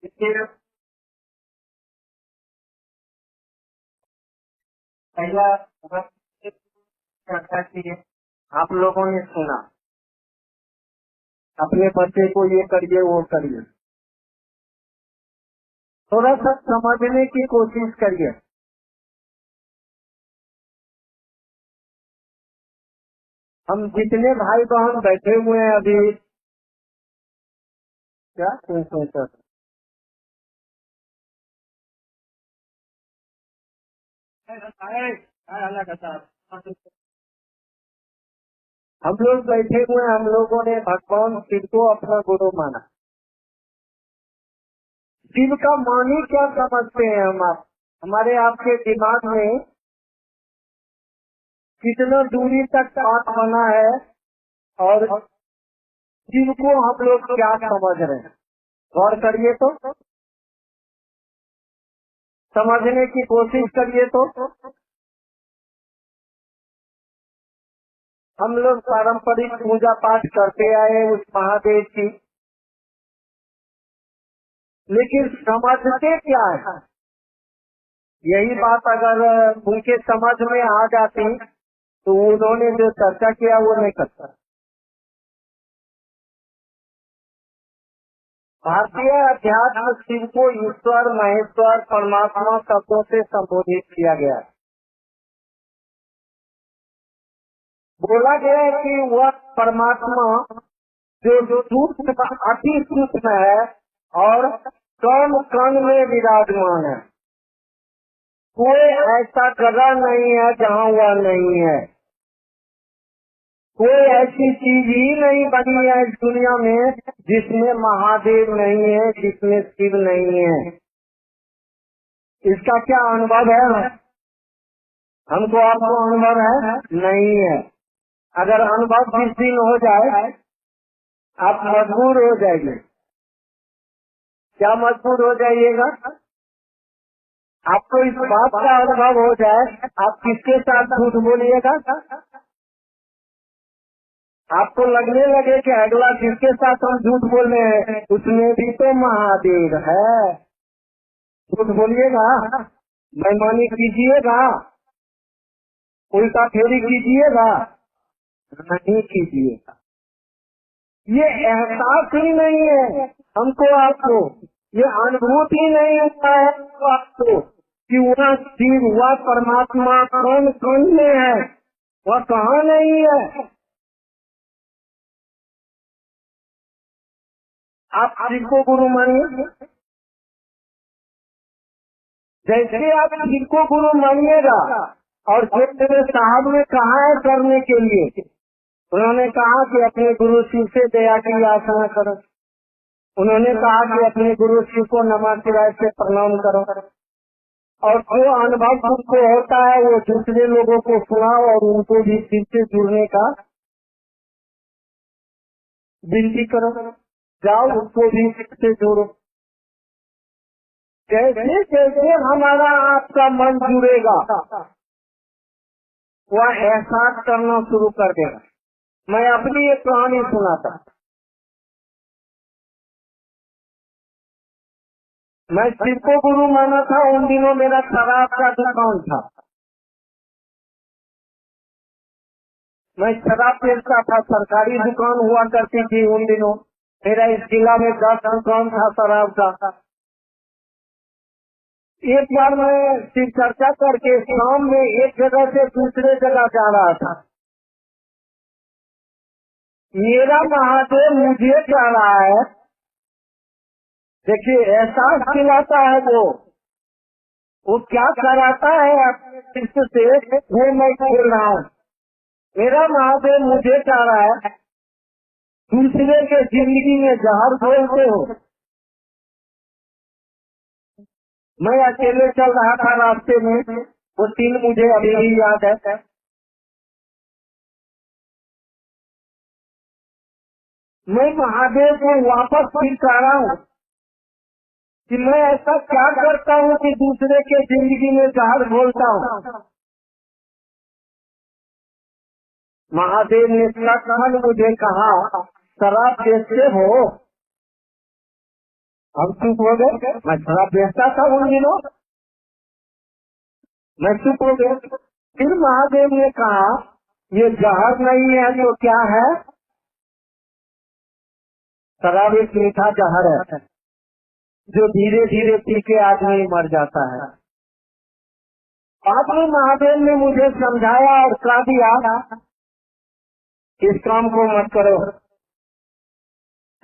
इसलिए पहला चर्चा की है, आप लोगों ने सुना, अपने बच्चे को ये करिए वो करिए, थोड़ा सा समझने की कोशिश करिए। हम जितने भाई बहन बैठे हुए हैं अभी, क्या सोचा हम लोग बैठे हुए हैं, हम लोगों ने भगवान शिव को अपना गुरु माना। शिव का मानी क्या समझते हैं हम? आप हमारे आपके दिमाग में कितना दूरी तक बात बना है और शिव को हम लोग क्या समझ रहे हैं, गौर करिए तो, समझने की कोशिश करिए तो। हम लोग पारंपरिक पूजा पाठ करते आए उस महादेव की, लेकिन समझते क्या है? यही बात अगर उनके समझ में आ जाती तो उन्होंने जो चर्चा किया वो नहीं करता। भारतीय अध्यात्म शिव को ईश्वर, महेश्वर, परमात्मा शब्दों से संबोधित किया गया है। बोला गया है कि वह परमात्मा जो सूक्ष्म अति सूक्ष्म है और कण कण में विराजमान है, कोई ऐसा जगह नहीं है जहाँ वह नहीं है, कोई ऐसी चीज ही नहीं बनी है इस दुनिया में जिसमें महादेव नहीं है, जिसमें शिव नहीं है। इसका क्या अनुभव है? हमको आपको अनुभव है? नहीं है। अगर अनुभव किस दिन हो जाए आप मजबूर हो जाएंगे। क्या मजबूर हो जाइएगा? आपको इस बात का अनुभव हो जाए, आप किसके साथ झूठ बोलिएगा? आपको लगने लगे कि अगला जिसके साथ हम झूठ बोल रहे हैं उसमें भी तो महादेव है, झूठ बोलिएगा? बेईमानी कीजिएगा? उल्टा फेरी कीजिएगा? नहीं कीजिएगा। ये एहसास ही नहीं है हमको, आपको ये अनुभूति नहीं होता है आपको कि वह शिव, वह परमात्मा कौन कौन में है, वह कहाँ नहीं है। आप शिव को गुरु मानिए, जैसे आप शिव को गुरु मानिएगा। और जो मेरे साहब ने कहा है करने के लिए, उन्होंने कहा कि अपने गुरु शिव से दया की याचना करो, उन्होंने कहा कि अपने गुरु शिव को नमः शिवाय से प्रणाम करो, और जो अनुभव तुमको होता है वो दूसरे लोगों को सुनाओ और उनको भी शिव से जुड़ने का विनती करो, जाओ उसको भी शिव से जोड़ो। जैसे जैसे हमारा आपका मन जुड़ेगा वह एहसास करना शुरू कर देगा। मैं अपनी एक कहानी सुनाता। मैं शिव को गुरु माना था, उन दिनों मेरा शराब का दुकान था, मैं शराब बेचता था, सरकारी दुकान हुआ करती थी उन दिनों। मेरा इस जिला में 10 दुकान था शराब का। एक बार मैं शिव चर्चा करके शाम में एक जगह से दूसरे जगह जा रहा था। मेरा महादेव मुझे कह रहा है, देखिए एहसास दिलाता है वो क्या कराता है अपने शिष्य से, वो मैं बोल रहा हूँ। मेरा महादेव मुझे कह रहा है, दूसरे के जिंदगी में जहर घोलते हो। मैं अकेले चल रहा था रास्ते में, वो सीन मुझे अभी भी याद है। मैं महादेव को वापस फिर कह रहा हूँ कि मैं ऐसा क्या करता हूँ कि दूसरे के जिंदगी में जहर घोलता हूँ। महादेव ने सचमुच मुझे कहा, शराब बेचते हो? हम चुप हो गए। मैं थोड़ा बेचता था उन दिनों, मैं चुप हो गया। फिर महादेव ने कहा ये जहर नहीं है तो क्या है? शराब एक मीठा जहर है जो धीरे धीरे पी के आदमी मर जाता है। बाद में महादेव ने मुझे समझाया और कहा दिया इस काम को मत करो।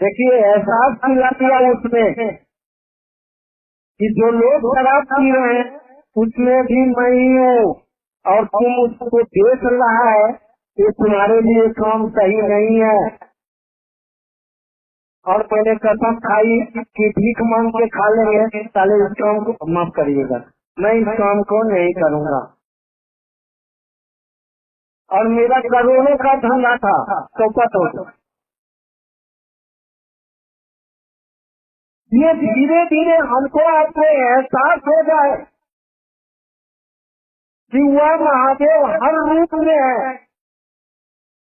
देखिए एहसास दिला दिया उसमें कि जो लोग शराब पी रहे हैं उसमें भी मैं ही हूँ और तुम उसको देख रहा है, ये तुम्हारे लिए काम सही नहीं है। और मैंने कसम खाई कि भीख मांग के खा लेंगे, साले इस काम को माफ करिएगा, मैं इस काम को नहीं करूँगा। और मेरा करोड़ों का धंधा था चौपट हो। ये धीरे धीरे हमको अपने एहसास हो जाए कि वह महादेव हर रूप में है।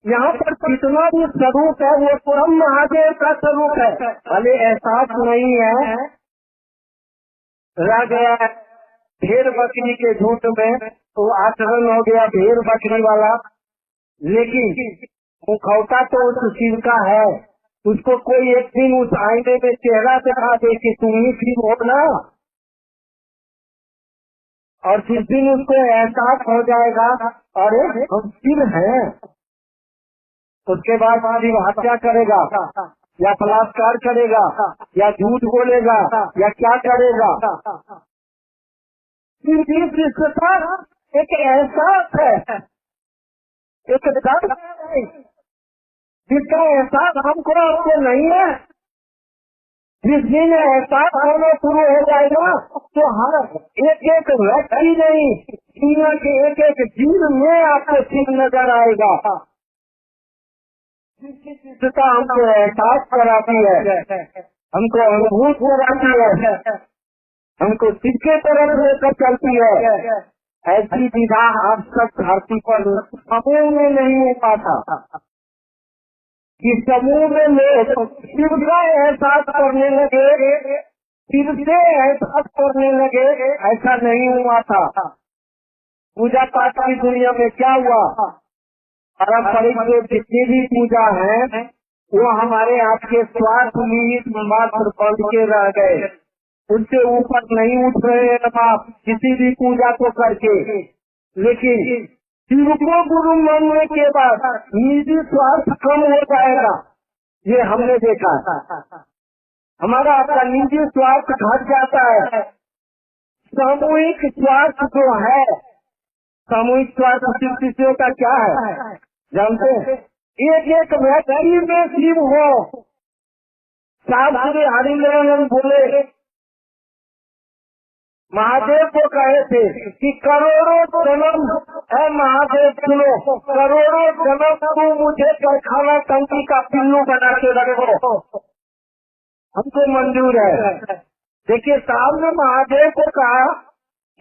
यहाँ पर कितना भी स्वरूप है वो परम महादेव का स्वरूप है। भले एहसास नहीं है, रह गया भेड़ बकरी के झूठ में तो आचरण हो गया भेड़ बकरी वाला, लेकिन मुखौटा तो उस शिव का है। उसको कोई एक दिन उस आईने में चेहरा दिखा दे कि तुम ही शिव हो ना, और जिस दिन उसको एहसास हो जाएगा अरे हम शिव हैं, उसके बाद शिव हत्या करेगा या बलात्कार करेगा या झूठ बोलेगा या क्या करेगा। शिवता एक एहसास है, एक दर्द है जिसका एहसास हमको आपको नहीं है। जिस दिन एहसास होना शुरू हो जाएगा तो हर एक एक व्यक्ति नहीं, दुनिया के एक एक जीव में आपको शिव नजर आएगा। जिसका हमको एहसास कराती है, हमको अनुभूत कराती है, हमको शिव के तरफ लेकर चलती है। ऐसी विधा अब तक धरती पर समूह में नहीं हो पाता कि समूह में लोग शिव का एहसास करने लगे, शिव से एहसास करने लगे, ऐसा नहीं हुआ था। पूजा पाठ की दुनिया में क्या हुआ, पारंपरिक जो जितनी भी पूजा है वो हमारे हाथ के स्वार्थ निहित मात्र बंध के रह गए, उससे ऊपर नहीं उठ रहे हैं आप किसी भी पूजा को करके। लेकिन शिव को गुरु मानने के बाद निजी स्वार्थ कम हो जाएगा, ये हमने देखा। हमारा अपना निजी स्वार्थ घट जाता है। सामूहिक स्वार्थ जो है, सामूहिक स्वार्थ शिव का क्या है जानते हैं? एक एक व्यक्ति में शिव हो। शास्त्री हरिनारायण बोले, महादेव को कहे थे कि करोड़ों जन्म है महादेव सुनो, करोड़ों जन्म तू मुझे कारखाना टंकी का पिल्लू बना के रखो, हमको मंजूर है। देखिए साहब ने महादेव को कहा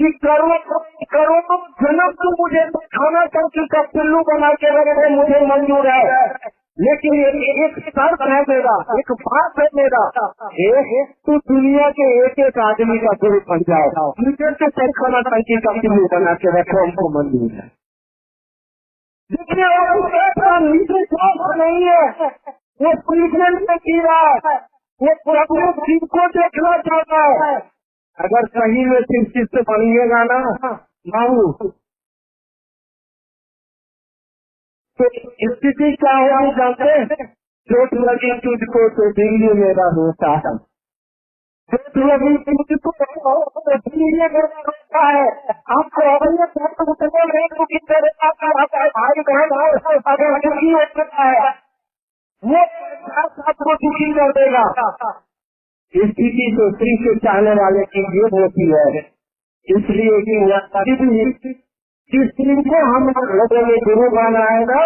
कि करोड़ों जन्म तू मुझे कारखाना टंकी का पिल्लू बना के रखो, मुझे मंजूर है। लेकिन एक शर्त है मेरा, एक बात है मेरा, तू दुनिया के एक एक आदमी का गुरु बन जाओ, मुझे तो कारखाना टंकी का पिल्लू बना के रखो, हमको मंजूर है। देखिए वो नीचे स्वास्थ्य नहीं है, वो प्रीजन में जी रहा है, वो प्रभु शिव को देखना चाहता है। अगर सही में शिव शिष्य बनिएगा ना माऊ, तो स्थिति क्या होगी जानते हैं? चोट लगी तुझको तो दिल्ली मेरा रोता है, चोट लगी तुझको तो दिल्ली मेरा रोता है। आपको अपने उतने नहीं तो किस तरह भाई बहन अगर दुखी होता है वो आपको दुखी कर देगा। स्थिति तो स्त्री से चाहने वाले की ये होती है, इसलिए कि वह जिस दिन को हम लोगों ने गुरु माना है ना,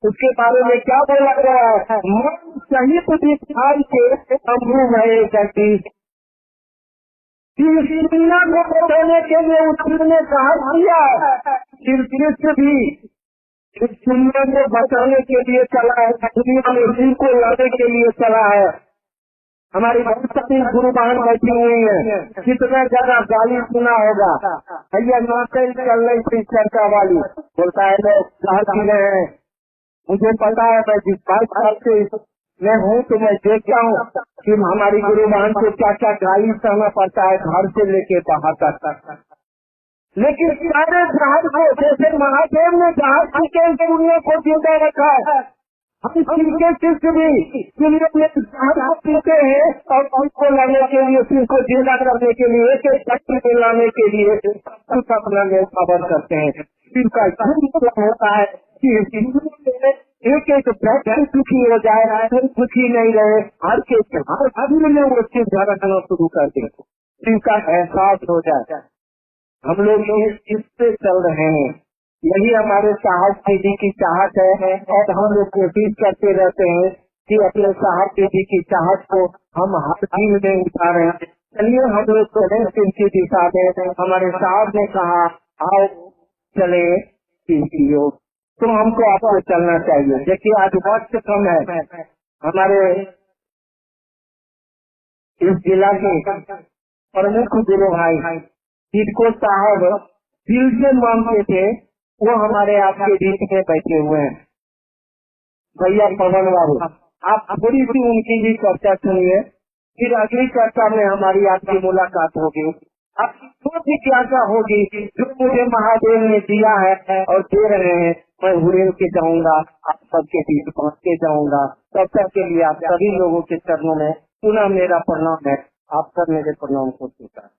उसके बारे में क्या बोला गया है? मन सहित दिखाई के अमरू भये जगदीश। दुनिया को बचाने के लिए उसने साहस किया, फिर कृष्ण भी इस दुनिया को बचाने के लिए चला है, दुनिया में उसी को लड़ने के लिए चला है। हमारी बहुत सारी गुरु बहन बैठी हुई है, कितना ज्यादा गाली सुना होगा, भैया नौकरी चल रही थी चर्चा वाली, बोलता है लोग कहा पी रहे हैं, मुझे पता है मैं जिस 22 साल से मैं हूँ तो मैं देखता हूँ कि हमारी गुरु बहन को क्या क्या गाली सहना पड़ता है घर से लेके बाहर तक। लेकिन सारे जहाज को जैसे महादेव ने जहाज के दुनिया को जिंदा रखा है, हम शिव के शिष्य भी दुनिया में जहाज को पीते हैं और उसको लाने के लिए, शिव को जिंदा करने के लिए, एक एक शक्ति में लाने के लिए अपना खबर करते हैं। शिव का मतलब होता है कि एक एक व्यक्ति दुखी हो जाए, फिर दुखी नहीं रहे, हर के आदमी में वो शिव धरना शुरू कर दे, शिव का एहसास हो जाए। हम लोग इससे चल रहे हैं, यही हमारे साहब जी की चाहत है और हम लोग कोशिश करते रहते हैं कि अपने साहब जी की चाहत को हम हर चीज में उतारें। चलिए हम लोग चले इनकी दिशा में। हमारे साहब ने कहा आओ चले पियो, तो हमको आपको चलना चाहिए। देखिए आज वक्त कम है, हमारे इस जिला के प्रमुख गुरु भाई जिनको साहब दिल से मानते थे वो हमारे आपके बीच में बैठे हुए हैं, भैया पवन बाबू। आप थोड़ी सी उनकी भी चर्चा सुनिए, फिर अगली चर्चा में हमारी आपकी मुलाकात होगी। अब जो जिज्ञासा होगी जो मुझे महादेव ने दिया है और दे रहे हैं, मैं हुए के जाऊंगा, आप सबके बीच पहुँच के जाऊंगा। तब तक के लिए आप सभी लोगों के चरणों में पुनः मेरा प्रणाम है। आप सब मेरे प्रणाम को स्वीकार।